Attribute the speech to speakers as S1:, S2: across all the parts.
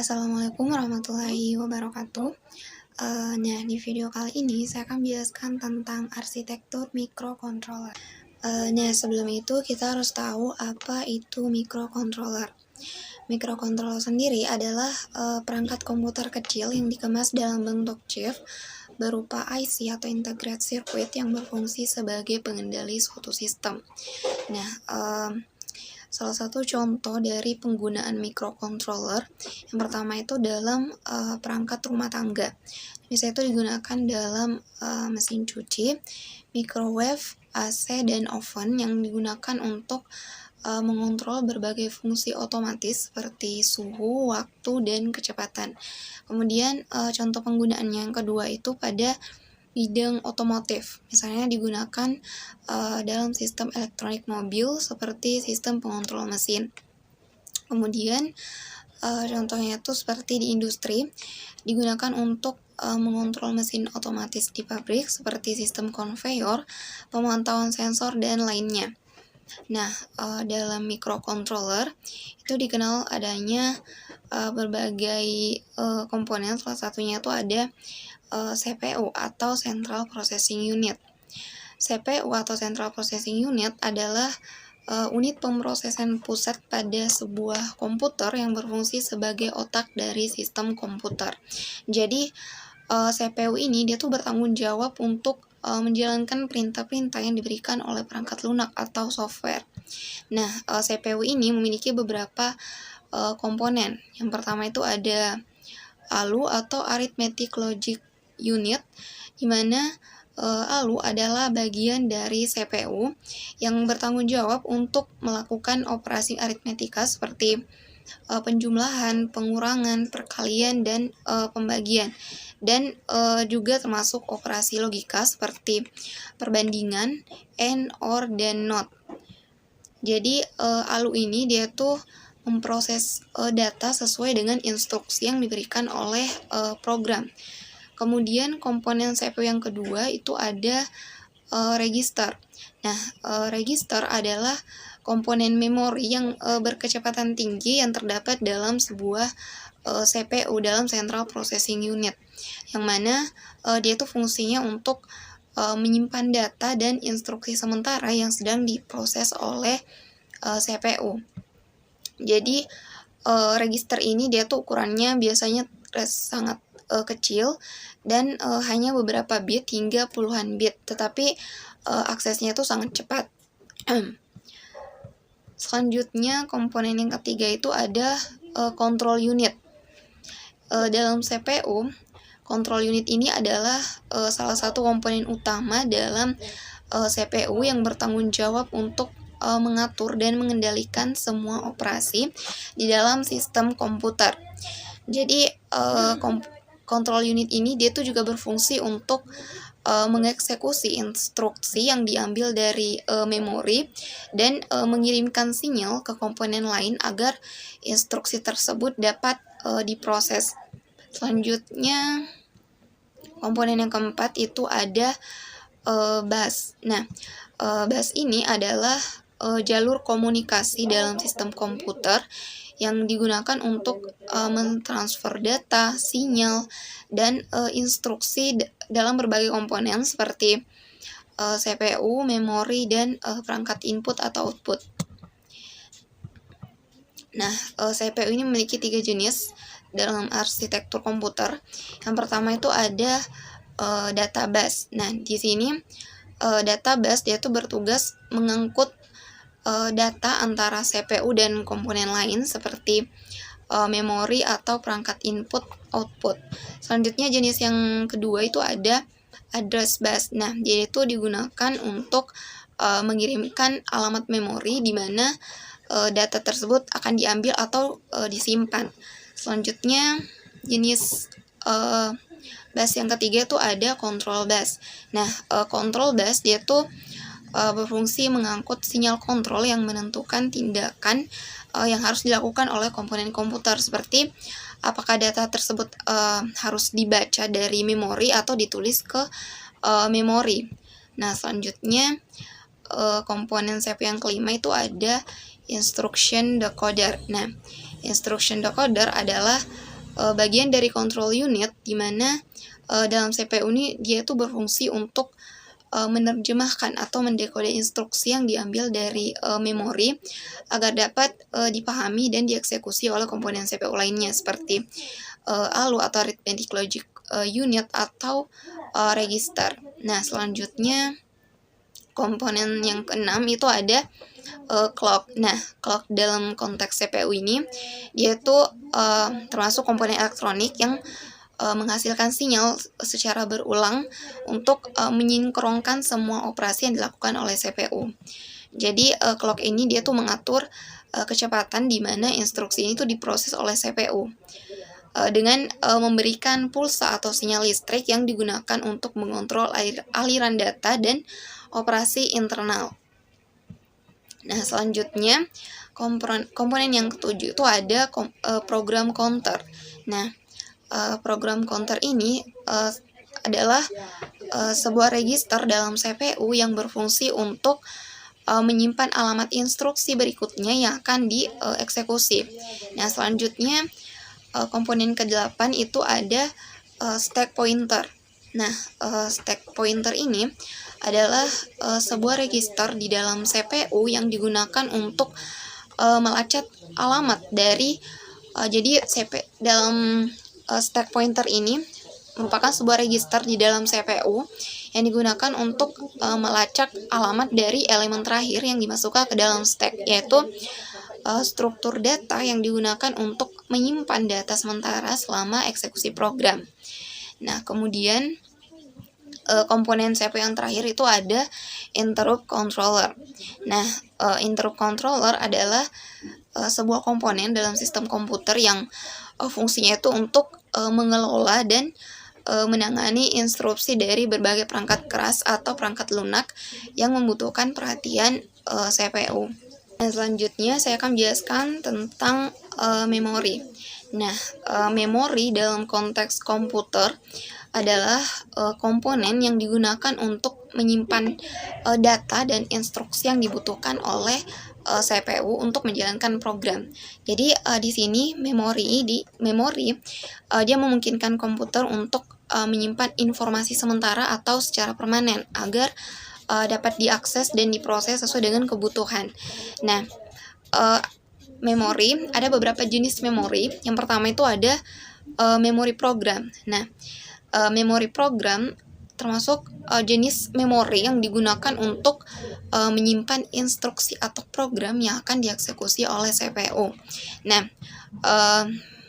S1: Assalamualaikum warahmatullahi wabarakatuh. Nah, di video kali ini saya akan menjelaskan tentang arsitektur microcontroller. Nah, sebelum itu kita harus tahu apa itu microcontroller. Microcontroller sendiri adalah perangkat komputer kecil yang dikemas dalam bentuk chip berupa IC atau integrated circuit yang berfungsi sebagai pengendali suatu sistem. Nah, salah satu contoh dari penggunaan microcontroller yang pertama itu dalam perangkat rumah tangga. Misalnya itu digunakan dalam mesin cuci, microwave, AC, dan oven yang digunakan untuk mengontrol berbagai fungsi otomatis seperti suhu, waktu, dan kecepatan. Kemudian contoh penggunaannya yang kedua itu pada bidang otomotif, misalnya digunakan dalam sistem elektronik mobil seperti sistem pengontrol mesin. Kemudian contohnya itu seperti di industri, digunakan untuk mengontrol mesin otomatis di pabrik seperti sistem konveyor, pemantauan sensor, dan lainnya. Nah, dalam microcontroller itu dikenal adanya berbagai komponen, salah satunya itu ada CPU atau Central Processing Unit. CPU atau Central Processing Unit adalah unit pemrosesan pusat pada sebuah komputer yang berfungsi sebagai otak dari sistem komputer. Jadi CPU ini dia tuh bertanggung jawab untuk menjalankan perintah-perintah yang diberikan oleh perangkat lunak atau software. Nah, CPU ini memiliki beberapa komponen. Yang pertama itu ada ALU atau Arithmetic Logic Unit, di mana ALU adalah bagian dari CPU yang bertanggung jawab untuk melakukan operasi aritmetika seperti penjumlahan, pengurangan, perkalian, dan pembagian. Dan juga termasuk operasi logika seperti perbandingan, AND, OR, dan NOT. Jadi ALU ini dia tuh memproses data sesuai dengan instruksi yang diberikan oleh program. Kemudian komponen CPU yang kedua itu ada register. Nah, register adalah komponen memori yang berkecepatan tinggi yang terdapat dalam sebuah CPU dalam Central Processing Unit, yang mana dia tuh fungsinya untuk menyimpan data dan instruksi sementara yang sedang diproses oleh CPU. Jadi register ini dia tuh ukurannya biasanya sangat kecil dan hanya beberapa bit hingga puluhan bit, tetapi aksesnya itu sangat cepat. Selanjutnya komponen yang ketiga itu ada control unit. Dalam CPU, control unit ini adalah salah satu komponen utama dalam CPU yang bertanggung jawab untuk mengatur dan mengendalikan semua operasi di dalam sistem komputer. Jadi control unit ini dia tuh juga berfungsi untuk mengeksekusi instruksi yang diambil dari memori dan mengirimkan sinyal ke komponen lain agar instruksi tersebut dapat diproses. Selanjutnya komponen yang keempat itu ada bus. Nah, bus ini adalah jalur komunikasi dalam sistem komputer yang digunakan untuk mentransfer data, sinyal, dan instruksi dalam berbagai komponen seperti CPU, memori, dan perangkat input atau output. Nah, CPU ini memiliki 3 jenis dalam arsitektur komputer. Yang pertama itu ada data bus. Nah, di sini data bus dia tuh bertugas mengangkut data antara CPU dan komponen lain seperti memori atau perangkat input output. Selanjutnya jenis yang kedua itu ada address bus. Nah, dia itu digunakan untuk mengirimkan alamat memori di mana data tersebut akan diambil atau disimpan. Selanjutnya jenis bus yang ketiga itu ada control bus. Nah, control bus dia tuh berfungsi mengangkut sinyal kontrol yang menentukan tindakan yang harus dilakukan oleh komponen komputer, seperti apakah data tersebut harus dibaca dari memori atau ditulis ke memori. Nah, selanjutnya komponen CPU yang kelima itu ada instruction decoder. Nah, instruction decoder adalah bagian dari control unit, di mana dalam CPU ini dia itu berfungsi untuk menerjemahkan atau mendekode instruksi yang diambil dari memori agar dapat dipahami dan dieksekusi oleh komponen CPU lainnya seperti ALU atau Arithmetic Logic Unit atau register. Nah, selanjutnya komponen yang keenam itu ada clock. Nah, clock dalam konteks CPU ini dia itu termasuk komponen elektronik yang menghasilkan sinyal secara berulang untuk menyinkronkan semua operasi yang dilakukan oleh CPU. Jadi clock ini dia tuh mengatur kecepatan di mana instruksi ini tuh diproses oleh CPU dengan memberikan pulsa atau sinyal listrik yang digunakan untuk mengontrol aliran data dan operasi internal. Nah, selanjutnya komponen yang ketujuh itu ada program counter. Nah, program counter ini adalah sebuah register dalam CPU yang berfungsi untuk menyimpan alamat instruksi berikutnya yang akan dieksekusi. Nah, selanjutnya komponen ke-8 itu ada stack pointer. Nah, stack pointer ini adalah sebuah register di dalam CPU yang digunakan untuk melacak alamat dari jadi dalam stack pointer ini merupakan sebuah register di dalam CPU yang digunakan untuk melacak alamat dari elemen terakhir yang dimasukkan ke dalam stack, yaitu struktur data yang digunakan untuk menyimpan data sementara selama eksekusi program. Nah, kemudian komponen CPU yang terakhir itu ada interrupt controller. Nah, interrupt controller adalah sebuah komponen dalam sistem komputer yang fungsinya itu untuk mengelola dan menangani instruksi dari berbagai perangkat keras atau perangkat lunak yang membutuhkan perhatian CPU. Nah, selanjutnya saya akan menjelaskan tentang memori. Nah, memori dalam konteks komputer adalah komponen yang digunakan untuk menyimpan data dan instruksi yang dibutuhkan oleh CPU untuk menjalankan program. Jadi di sini memori dia memungkinkan komputer untuk menyimpan informasi sementara atau secara permanen agar dapat diakses dan diproses sesuai dengan kebutuhan. Nah, memori ada beberapa jenis memori. Yang pertama itu ada memori program. Nah, memori program termasuk jenis memori yang digunakan untuk menyimpan instruksi atau program yang akan dieksekusi oleh CPU. Nah,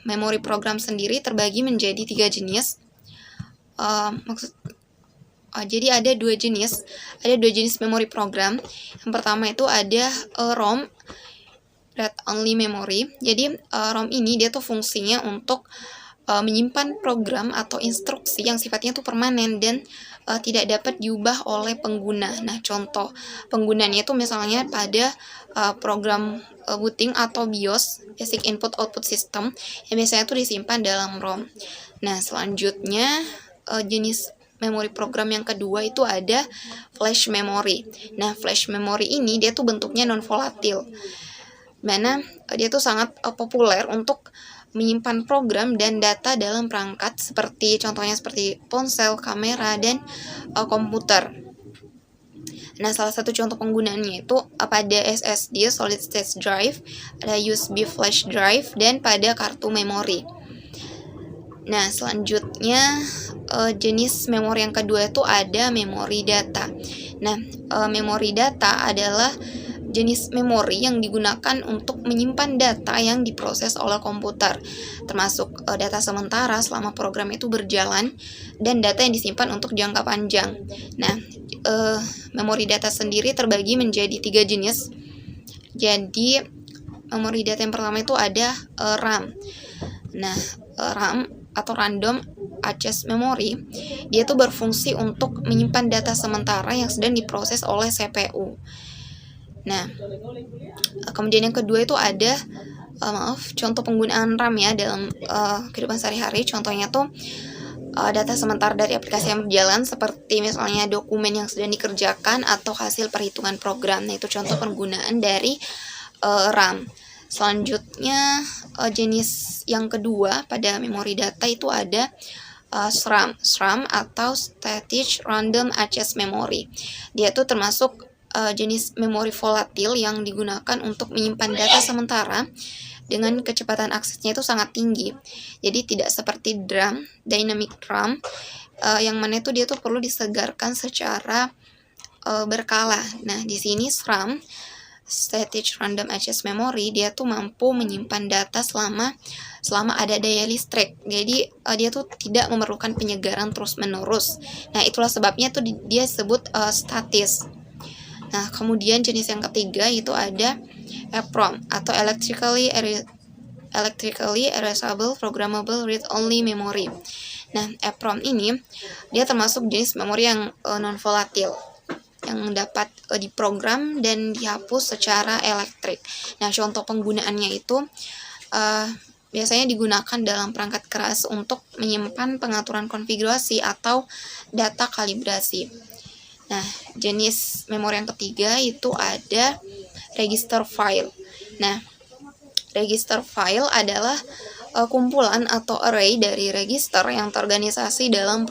S1: memori program sendiri terbagi menjadi 3 jenis. Jadi ada dua jenis memori program. Yang pertama itu ada ROM, read only memory. Jadi ROM ini dia tuh fungsinya untuk menyimpan program atau instruksi yang sifatnya itu permanen dan tidak dapat diubah oleh pengguna. Nah, contoh penggunanya itu misalnya pada program booting atau BIOS, Basic Input Output System, yang biasanya itu disimpan dalam ROM. Nah, selanjutnya jenis memori program yang kedua itu ada flash memory. Nah, flash memory ini dia tuh bentuknya non volatil, mana dia tuh sangat populer untuk menyimpan program dan data dalam perangkat contohnya seperti ponsel, kamera, dan komputer. Nah, salah satu contoh penggunaannya itu pada SSD, Solid State Drive, ada USB Flash Drive, dan pada kartu memori. Nah, selanjutnya jenis memori yang kedua itu ada memori data. Nah, memori data adalah jenis memori yang digunakan untuk menyimpan data yang diproses oleh komputer, termasuk data sementara selama program itu berjalan dan data yang disimpan untuk jangka panjang. Nah, memori data sendiri terbagi menjadi 3 jenis. Jadi, memori data yang pertama itu ada RAM. Nah, RAM atau Random Access Memory, dia tuh berfungsi untuk menyimpan data sementara yang sedang diproses oleh CPU. Nah, kemudian yang kedua itu ada contoh penggunaan RAM ya dalam kehidupan sehari-hari. Contohnya tuh data sementara dari aplikasi yang berjalan seperti misalnya dokumen yang sedang dikerjakan atau hasil perhitungan program. Nah, itu contoh penggunaan dari RAM. Selanjutnya jenis yang kedua pada memori data itu ada SRAM atau Static Random Access Memory. Dia tuh termasuk jenis memori volatil yang digunakan untuk menyimpan data sementara dengan kecepatan aksesnya itu sangat tinggi. Jadi tidak seperti DRAM, Dynamic RAM, yang mana itu dia tuh perlu disegarkan secara berkala. Nah, di sini SRAM, Static Random Access Memory, dia tuh mampu menyimpan data selama ada daya listrik. Jadi dia tuh tidak memerlukan penyegaran terus-menerus. Nah, itulah sebabnya tuh dia disebut statis. Nah, kemudian jenis yang ketiga itu ada EPROM atau Electrically Erasable Programmable Read-Only Memory. Nah, EPROM ini dia termasuk jenis memori yang non-volatil, yang dapat diprogram dan dihapus secara elektrik. Nah, contoh penggunaannya itu biasanya digunakan dalam perangkat keras untuk menyimpan pengaturan konfigurasi atau data kalibrasi. Nah, jenis memori yang ketiga itu ada register file. Nah, register file adalah kumpulan atau array dari register yang terorganisasi dalam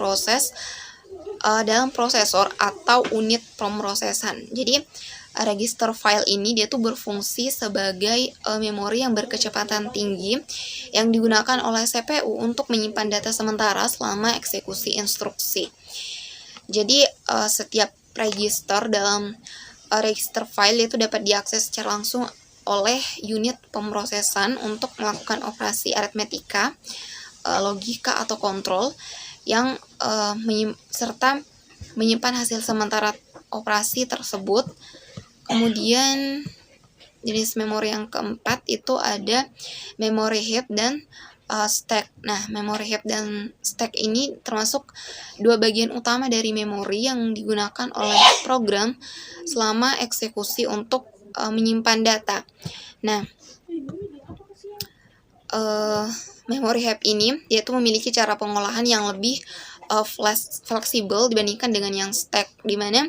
S1: prosesor atau unit pemrosesan. Jadi register file ini dia tuh berfungsi sebagai memori yang berkecepatan tinggi yang digunakan oleh CPU untuk menyimpan data sementara selama eksekusi instruksi. Jadi setiap register dalam register file itu dapat diakses secara langsung oleh unit pemrosesan untuk melakukan operasi aritmetika, logika atau kontrol yang serta menyimpan hasil sementara operasi tersebut. Kemudian jenis memori yang keempat itu ada memory heap dan stack. Nah, memory heap dan stack ini termasuk dua bagian utama dari memori yang digunakan oleh program selama eksekusi untuk menyimpan data. Nah, memory heap ini dia tuh memiliki cara pengolahan yang lebih fleksibel dibandingkan dengan yang stack, di mana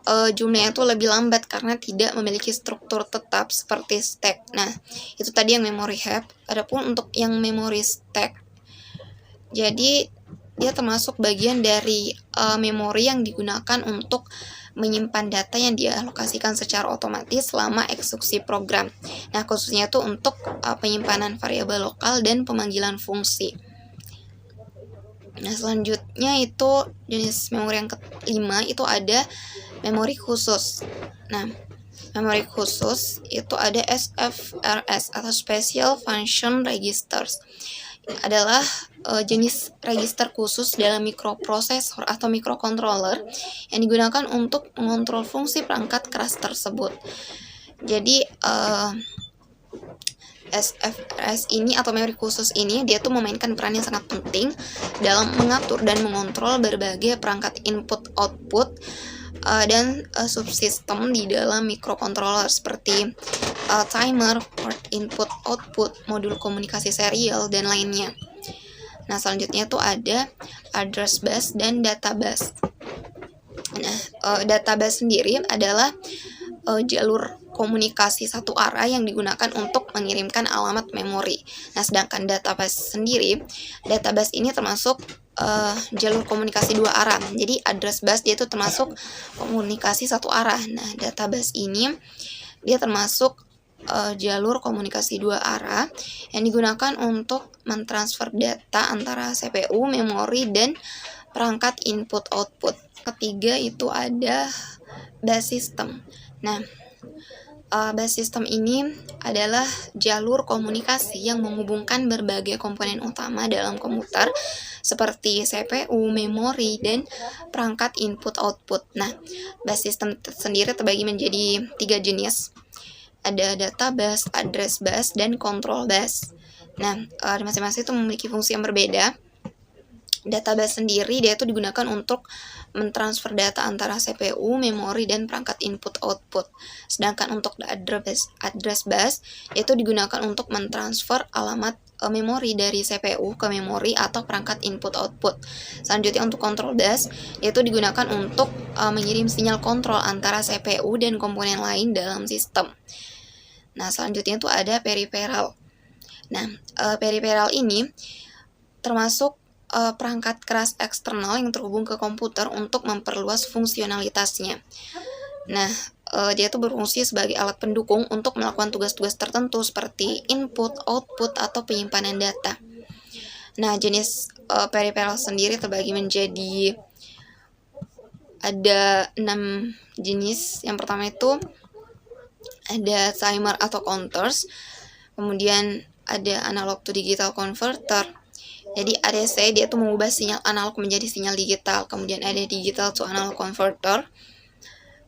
S1: jumlahnya itu lebih lambat karena tidak memiliki struktur tetap seperti stack. Nah, itu tadi yang memory heap. Adapun untuk yang memory stack, jadi dia termasuk bagian dari memori yang digunakan untuk menyimpan data yang dialokasikan secara otomatis selama eksekusi program. Nah, khususnya itu untuk penyimpanan variabel lokal dan pemanggilan fungsi. Nah, selanjutnya itu jenis memori yang kelima itu ada memori khusus. Nah, memori khusus itu ada SFRS atau Special Function Registers. Adalah jenis register khusus dalam mikroprosesor atau microcontroller yang digunakan untuk mengontrol fungsi perangkat keras tersebut. Jadi SFRS ini atau memori khusus ini dia tuh memainkan peran yang sangat penting dalam mengatur dan mengontrol berbagai perangkat input-output dan subsistem di dalam microcontroller seperti timer, port input-output, modul komunikasi serial, dan lainnya. Nah, selanjutnya tuh ada address bus dan data bus. Nah, data bus sendiri adalah jalur komunikasi satu arah yang digunakan untuk mengirimkan alamat memori. Nah, sedangkan database sendiri, database ini termasuk jalur komunikasi dua arah. Jadi address bus dia itu termasuk komunikasi satu arah. Nah, database ini dia termasuk jalur komunikasi dua arah yang digunakan untuk mentransfer data antara CPU, memori, dan perangkat input-output. Ketiga itu ada bus system. Nah, bus system ini adalah jalur komunikasi yang menghubungkan berbagai komponen utama dalam komputer seperti CPU, memori, dan perangkat input-output. Nah, bus system sendiri terbagi menjadi 3 jenis. Ada data bus, address bus, dan control bus. Nah, masing-masing itu memiliki fungsi yang berbeda. Database sendiri dia itu digunakan untuk mentransfer data antara CPU, memori, dan perangkat input-output. Sedangkan untuk address bus itu digunakan untuk mentransfer alamat memori dari CPU ke memori atau perangkat input-output. Selanjutnya untuk control bus itu digunakan untuk mengirim sinyal kontrol antara CPU dan komponen lain dalam sistem. Nah, selanjutnya itu ada peripheral. Nah, peripheral ini termasuk perangkat keras eksternal yang terhubung ke komputer untuk memperluas fungsionalitasnya. Nah, dia itu berfungsi sebagai alat pendukung untuk melakukan tugas-tugas tertentu seperti input, output, atau penyimpanan data. Nah, jenis peripheral sendiri terbagi menjadi ada 6 jenis. Yang pertama itu ada timer atau counters, kemudian ada analog to digital converter. Jadi ADC dia tuh mengubah sinyal analog menjadi sinyal digital. Kemudian ada digital to analog converter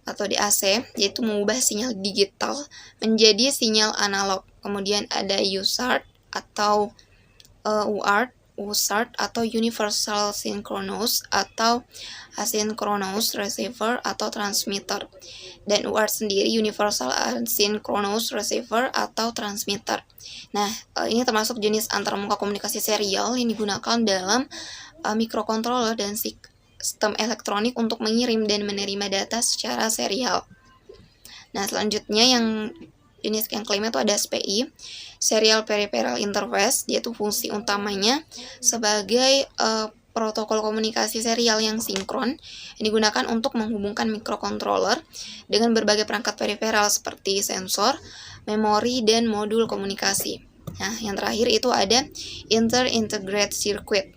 S1: atau DAC, yaitu mengubah sinyal digital menjadi sinyal analog. Kemudian ada USART atau USART atau Universal Synchronous atau Asynchronous Receiver atau Transmitter. Dan UART sendiri Universal Asynchronous Receiver atau Transmitter. Nah, ini termasuk jenis antarmuka komunikasi serial yang digunakan dalam microcontroller dan sistem elektronik untuk mengirim dan menerima data secara serial. Nah, selanjutnya jenis yang kelima itu ada SPI, Serial Peripheral Interface. Dia tuh fungsi utamanya sebagai protokol komunikasi serial yang sinkron yang digunakan untuk menghubungkan microcontroller dengan berbagai perangkat peripheral seperti sensor, memori, dan modul komunikasi. Nah, yang terakhir itu ada Inter-Integrated Circuit.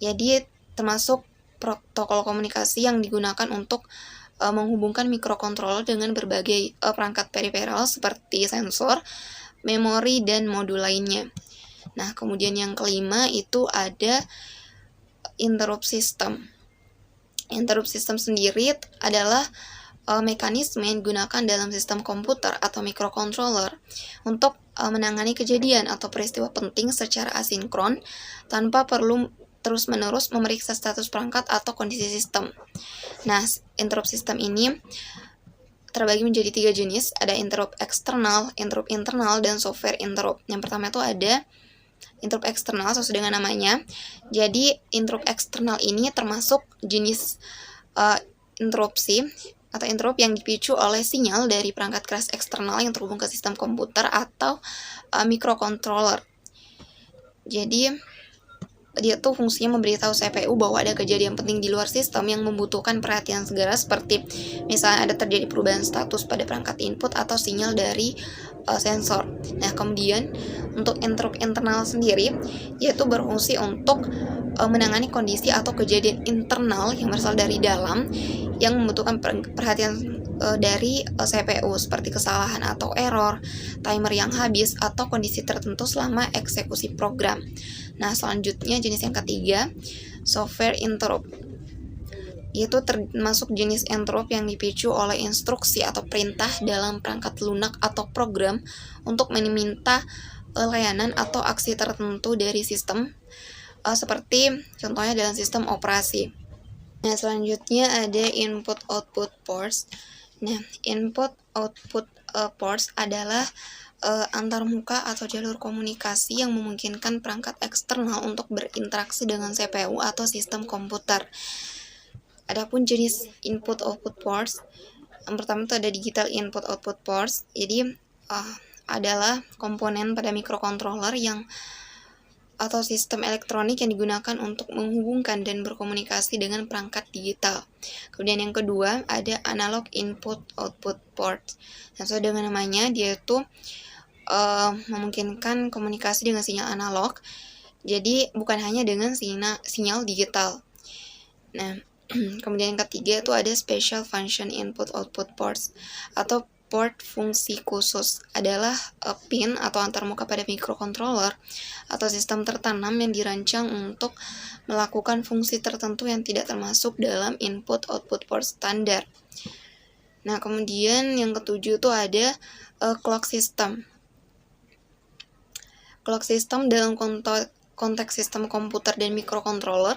S1: Jadi termasuk protokol komunikasi yang digunakan untuk menghubungkan microcontroller dengan berbagai perangkat peripheral seperti sensor, memori, dan modul lainnya. Nah, kemudian yang kelima itu ada interrupt system. Interrupt system sendiri adalah mekanisme yang digunakan dalam sistem komputer atau microcontroller untuk menangani kejadian atau peristiwa penting secara asinkron tanpa perlu terus-menerus memeriksa status perangkat atau kondisi sistem. Nah, interrupt system ini terbagi menjadi 3 jenis, ada interrupt eksternal, interrupt internal, dan software interrupt. Yang pertama itu ada interrupt eksternal sesuai dengan namanya. Jadi, interrupt eksternal ini termasuk jenis interupsi atau interrupt yang dipicu oleh sinyal dari perangkat keras eksternal yang terhubung ke sistem komputer atau microcontroller. Jadi, dia tuh fungsinya memberitahu CPU bahwa ada kejadian penting di luar sistem yang membutuhkan perhatian segera, seperti misalnya ada terjadi perubahan status pada perangkat input atau sinyal dari sensor. Nah, kemudian untuk interrupt internal sendiri, yaitu berfungsi untuk menangani kondisi atau kejadian internal yang berasal dari dalam yang membutuhkan perhatian dari CPU seperti kesalahan atau error, timer yang habis, atau kondisi tertentu selama eksekusi program. Nah, selanjutnya jenis yang ketiga, software interrupt. Itu termasuk jenis interrupt yang dipicu oleh instruksi atau perintah dalam perangkat lunak atau program untuk meminta layanan atau aksi tertentu dari sistem, seperti contohnya dalam sistem operasi. Nah, selanjutnya ada input-output ports. Nah, input-output ports adalah antarmuka atau jalur komunikasi yang memungkinkan perangkat eksternal untuk berinteraksi dengan CPU atau sistem komputer. Adapun jenis input-output ports, yang pertama itu ada digital input-output ports. Jadi adalah komponen pada microcontroller atau sistem elektronik yang digunakan untuk menghubungkan dan berkomunikasi dengan perangkat digital. Kemudian yang kedua ada analog input-output ports. Sesuai dengan namanya, dia itu memungkinkan komunikasi dengan sinyal analog, jadi bukan hanya dengan sinyal digital. Nah, kemudian yang ketiga itu ada special function input-output ports atau port fungsi khusus, adalah pin atau antarmuka pada microcontroller atau sistem tertanam yang dirancang untuk melakukan fungsi tertentu yang tidak termasuk dalam input-output port standar. Nah, kemudian yang ketujuh itu ada clock system. Clock system dalam konteks sistem komputer dan microcontroller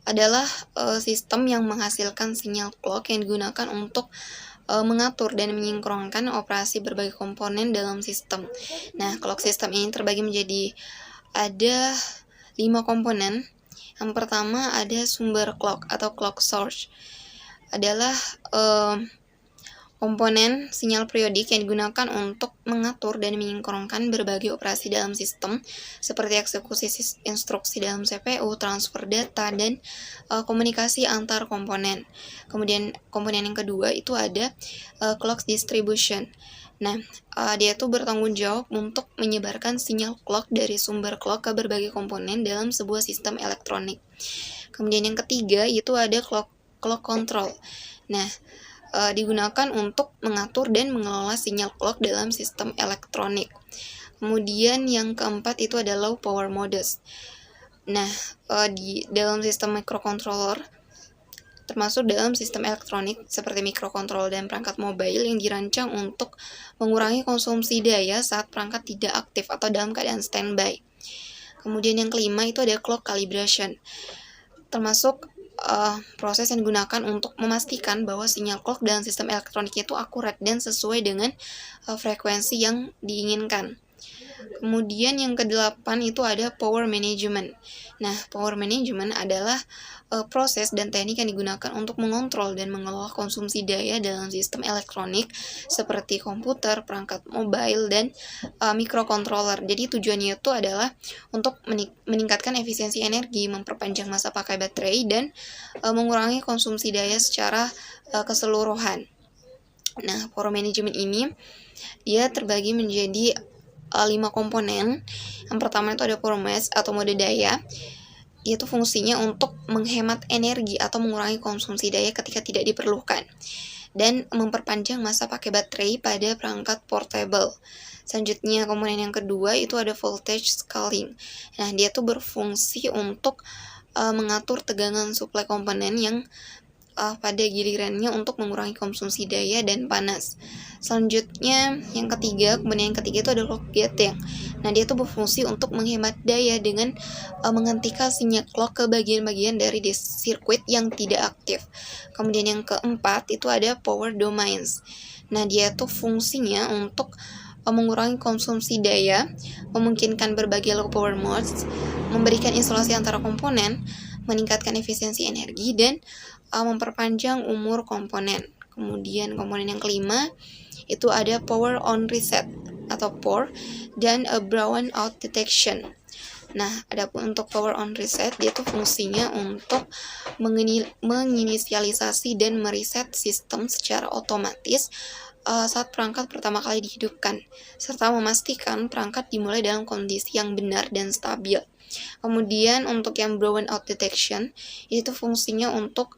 S1: adalah sistem yang menghasilkan sinyal clock yang digunakan untuk mengatur dan menyinkronkan operasi berbagai komponen dalam sistem. Nah, clock system ini terbagi menjadi ada 5 komponen. Yang pertama ada sumber clock atau clock source. Adalah komponen sinyal periodik yang digunakan untuk mengatur dan menyinkronkan berbagai operasi dalam sistem, seperti eksekusi instruksi dalam CPU, transfer data, dan komunikasi antar komponen. Kemudian komponen yang kedua itu ada clock distribution. Nah, dia itu bertanggung jawab untuk menyebarkan sinyal clock dari sumber clock ke berbagai komponen dalam sebuah sistem elektronik. Kemudian yang ketiga itu ada clock control. Nah, digunakan untuk mengatur dan mengelola sinyal clock dalam sistem elektronik. Kemudian yang keempat itu ada low power modes. Nah, di dalam sistem microcontroller, termasuk dalam sistem elektronik seperti mikrokontroler dan perangkat mobile yang dirancang untuk mengurangi konsumsi daya saat perangkat tidak aktif atau dalam keadaan standby. Kemudian yang kelima itu ada clock calibration, termasuk proses yang digunakan untuk memastikan bahwa sinyal clock dalam sistem elektronik itu akurat dan sesuai dengan frekuensi yang diinginkan. Kemudian yang kedelapan itu ada power management. Nah, power management adalah proses dan teknik yang digunakan untuk mengontrol dan mengelola konsumsi daya dalam sistem elektronik seperti komputer, perangkat mobile, dan mikrokontroler. Jadi tujuannya itu adalah untuk meningkatkan efisiensi energi, memperpanjang masa pakai baterai, dan mengurangi konsumsi daya secara keseluruhan. Nah, power management ini dia terbagi menjadi 5 komponen. Yang pertama itu ada power mass atau mode daya. Itu fungsinya untuk menghemat energi atau mengurangi konsumsi daya ketika tidak diperlukan, dan memperpanjang masa pakai baterai pada perangkat portable. Selanjutnya komponen yang kedua itu ada voltage scaling. Nah, dia tuh berfungsi untuk mengatur tegangan suplai komponen yang pada gilirannya untuk mengurangi konsumsi daya dan panas. Selanjutnya yang ketiga, komponen yang ketiga itu ada clock gating. Nah, dia tuh berfungsi untuk menghemat daya dengan menghentikan sinyal clock ke bagian-bagian dari sirkuit yang tidak aktif. Kemudian yang keempat itu ada power domains. Nah, dia tuh fungsinya untuk mengurangi konsumsi daya, memungkinkan berbagai low power modes, memberikan isolasi antara komponen, meningkatkan efisiensi energi, dan memperpanjang umur komponen. Kemudian komponen yang kelima itu ada power on reset atau POR dan brownout detection. Nah, adapun untuk power on reset, dia tuh fungsinya untuk menginisialisasi dan mereset sistem secara otomatis saat perangkat pertama kali dihidupkan, serta memastikan perangkat dimulai dalam kondisi yang benar dan stabil. Kemudian untuk yang brownout detection, itu fungsinya untuk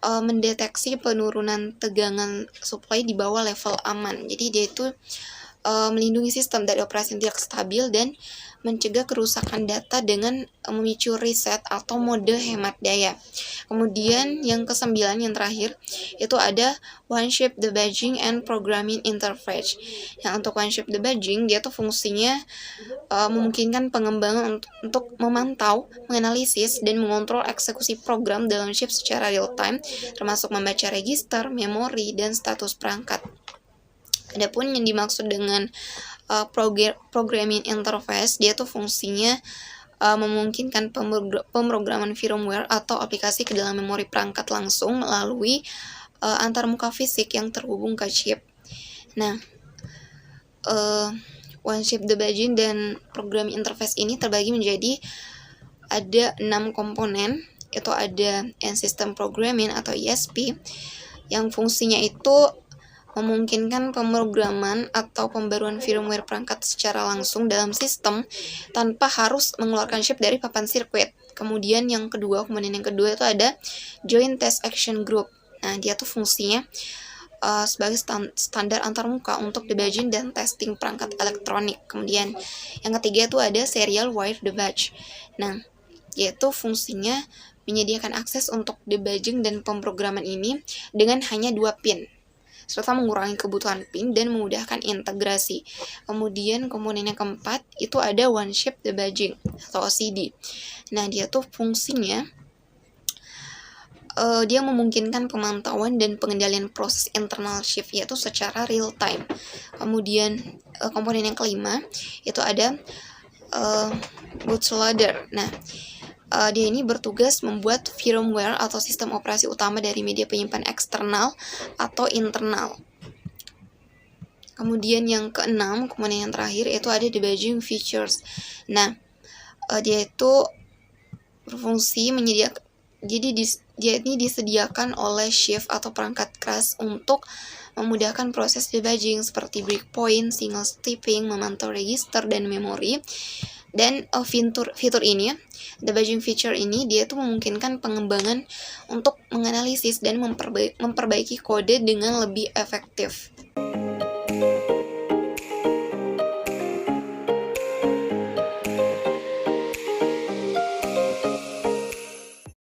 S1: mendeteksi penurunan tegangan supply di bawah level aman. Jadi dia itu melindungi sistem dari operasi yang tidak stabil dan mencegah kerusakan data dengan memicu reset atau mode hemat daya. Kemudian yang kesembilan, yang terakhir, itu ada one chip debugging and programming interface. Yang untuk one chip debugging, dia tuh fungsinya memungkinkan pengembangan untuk memantau, menganalisis, dan mengontrol eksekusi program dalam chip secara real time, termasuk membaca register, memori, dan status perangkat. Adapun yang dimaksud dengan programming interface, dia tuh fungsinya memungkinkan pemrograman firmware atau aplikasi ke dalam memori perangkat langsung melalui antarmuka fisik yang terhubung ke chip. Nah, one chip debugging dan programming interface ini terbagi menjadi ada 6 komponen. Itu ada end system programming atau ESP, yang fungsinya itu memungkinkan pemrograman atau pembaruan firmware perangkat secara langsung dalam sistem tanpa harus mengeluarkan chip dari papan sirkuit. Kemudian yang kedua, komponen yang kedua itu ada Joint Test Action Group. Nah, dia tuh fungsinya sebagai standar antarmuka untuk debugging dan testing perangkat elektronik. Kemudian yang ketiga itu ada Serial Wire Debug. Nah, yaitu fungsinya menyediakan akses untuk debugging dan pemrograman ini dengan hanya 2 pin, serta mengurangi kebutuhan pin dan memudahkan integrasi. Kemudian komponen yang keempat itu ada one chip debugging atau OCD. Nah, dia tuh fungsinya dia memungkinkan pemantauan dan pengendalian proses internal chip yaitu secara real time. Kemudian komponen yang kelima itu ada bootloader. Nah, dia ini bertugas membuat firmware atau sistem operasi utama dari media penyimpan eksternal atau internal. Kemudian yang keenam, komponen yang terakhir itu ada debugging features. Nah, dia itu berfungsi menyediakan, jadi dia ini disediakan oleh shift atau perangkat keras untuk memudahkan proses debugging seperti breakpoint, single stepping, memantau register dan memori. Dan fitur ini, debugging feature ini, dia tuh memungkinkan pengembangan untuk menganalisis dan memperbaiki kode dengan lebih efektif.